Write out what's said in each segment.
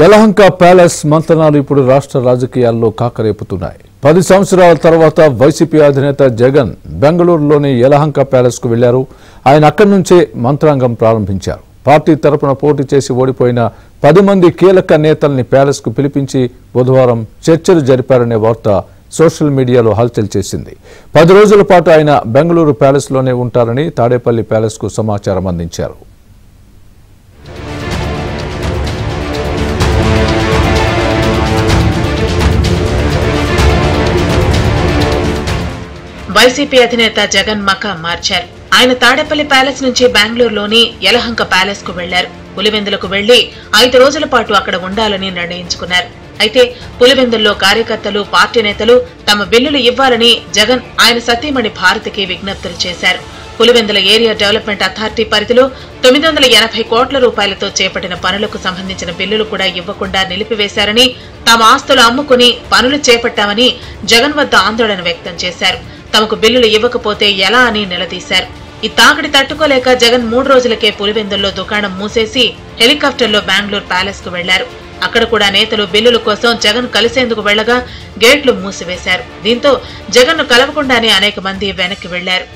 Yelahanka palace మంతనాలు ఇప్పుడు రాష్ట్ర రాజకీయాల్లో కాకరేపుతున్నాయి. 10 సంవత్సరాల తర్వాత వైసీపీ అధినేత జగన్ బెంగళూరులోని యలహంక ప్యాలెస్ కు వెళ్లారు. ఆయన అక్కడి నుంచే మంత్రాంగం ప్రారంభించారు. పార్టీ తరపున పోటీ చేసి ఓడిపోయిన 10 మంది కీలక నేతల్ని ప్యాలెస్ కు పిలిపించి బుధవారం చర్చలు జరిపారనే వార్త సోషల్ మీడియాలో హల్చల్ చేసింది. 10 రోజుల పాటు ఆయన బెంగళూరు ప్యాలెస్ లోనే ఉంటారని తాడేపల్లి ప్యాలెస్ కు సమాచారం అందించారు. వైసీపీ అధినేత జగన్ మకాం మార్చారు. ఆయన తాడేపల్లి ప్యాలెస్ నుంచి బెంగళూరులోని యలహంక ప్యాలెస్ కు వెళ్లారు. పులివెందులకు వెళ్లి 5 రోజుల పాటు అక్కడ ఉండాలని నిర్ణయించుకున్నారు. అయితే పులివెందుల్లో కార్యకర్తలు, పార్టీ నేతలు తమ బిల్లులు ఇవ్వాలని జగన్ ఆయన సతీమణి భారతికి విజ్ఞప్తులు చేశారు. పులివెందుల ఏరియా డెవలప్మెంట్ అథారిటీ పరిధిలో 980 కోట్ల రూపాయలతో చేపట్టిన పనులకు సంబంధించిన బిల్లులు కూడా ఇవ్వకుండా నిలిపివేశారని, తమ ఆస్తులు అమ్ముకుని పనులు చేపట్టామని జగన్ వద్ద ఆందోళన వ్యక్తం చేశారు. తమకు బిల్లులు ఇవ్వకపోతే ఎలా అని నిలదీశారు. ఈ తాకిడి తట్టుకోలేక జగన్ 3 రోజులకే పులివెందుల్లో దుకాణం మూసేసి హెలికాప్టర్లో బెంగళూరు ప్యాలెస్ కు వెళ్లారు. అక్కడ కూడా నేతలు బిల్లుల కోసం జగన్ కలిసేందుకు వెళ్లగా గేట్లు మూసివేశారు. దీంతో జగన్ ను కలవకుండానే అనేక మంది వెనక్కి వెళ్లారు.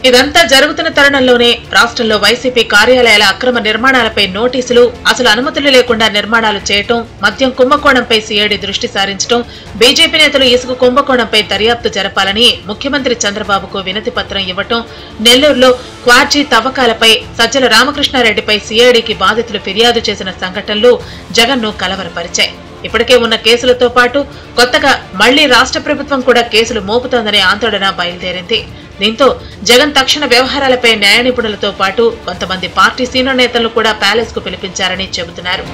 ఇదంతా జరుగుతున్న తరుణంలోనే రాష్ట్రంలో వైసీపీ కార్యాలయాల అక్రమ నిర్మాణాలపై నోటీసులు, అసలు అనుమతులు లేకుండా నిర్మాణాలు చేయటం, మద్యం కుంభకోణంపై సీఐడీ దృష్టి సారించడం, బీజేపీ నేతలు ఇసుక కుంభకోణంపై దర్యాప్తు జరపాలని ముఖ్యమంత్రి చంద్రబాబుకు వినతి పత్రం ఇవ్వటం, నెల్లూరులో క్వార్జీ తవ్వకాలపై సజ్జల రామకృష్ణారెడ్డిపై సీఐడీకి బాధితులు ఫిర్యాదు చేసిన సంఘటనలు జగన్ ను కలవరపరిచాయి. ఇప్పటికే ఉన్న కేసులతో పాటు కొత్తగా మళ్లీ రాష్ట్ర ప్రభుత్వం కూడా కేసులు మోపుతోందనే ఆందోళన బయలుదేరింది. దీంతో జగన్ తక్షణ వ్యవహారాలపై న్యాయ నిపుణులతో పాటు కొంతమంది పార్టీ సీనియర్ నేతలను కూడా ప్యాలెస్ కు పిలిపించారని చెబుతున్నారు.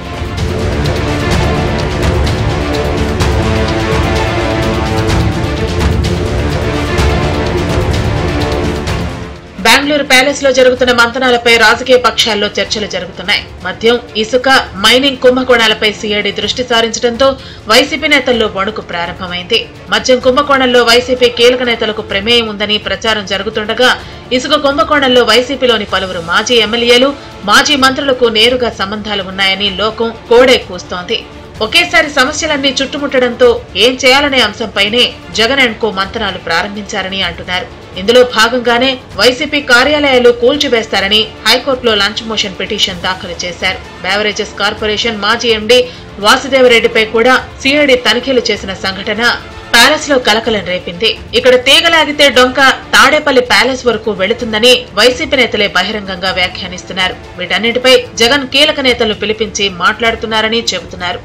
బెంగళూరు ప్యాలెస్ లో జరుగుతున్న మంతనాలపై రాజకీయ పక్షాల్లో చర్చలు జరుగుతున్నాయి. మద్యం, ఇసుక, మైనింగ్ కుంభకోణాలపై సీఐడీ దృష్టి సారించడంతో వైసీపీ నేతల్లో వణుకు ప్రారంభమైంది. మద్యం కుంభకోణంలో వైసీపీ కీలక నేతలకు ప్రమేయం ఉందని ప్రచారం జరుగుతుండగా, ఇసుక కుంభకోణంలో వైసీపీలోని పలువురు మాజీ ఎమ్మెల్యేలు, మాజీ మంత్రులకు నేరుగా సంబంధాలు ఉన్నాయని లోకం కోడే కూస్తోంది. ఒకేసారి సమస్యలన్నీ చుట్టుముట్టడంతో ఏం చేయాలనే అంశంపైనే జగన్ అండ్ కో మంతనాలు ప్రారంభించారని అంటున్నారు. ఇందులో భాగంగానే వైసీపీ కార్యాలయాలు కూల్చివేస్తారని హైకోర్టులో లంచ్ మోషన్ పిటిషన్ దాఖలు చేశారు. బెవరేజెస్ కార్పొరేషన్ మాజీ ఎండీ వాసుదేవరెడ్డిపై కూడా సీఐడీ తనిఖీలు చేసిన సంఘటన ప్యాలెస్ లో కలకలం రేపింది. ఇక్కడ తీగలాగితే డొంక తాడేపల్లి ప్యాలెస్ వరకు వెళుతుందని వైసీపీ నేతలే బహిరంగంగా వ్యాఖ్యానిస్తున్నారు. వీటన్నిటిపై జగన్ కీలక నేతలను పిలిపించి మాట్లాడుతున్నారని చెబుతున్నారు.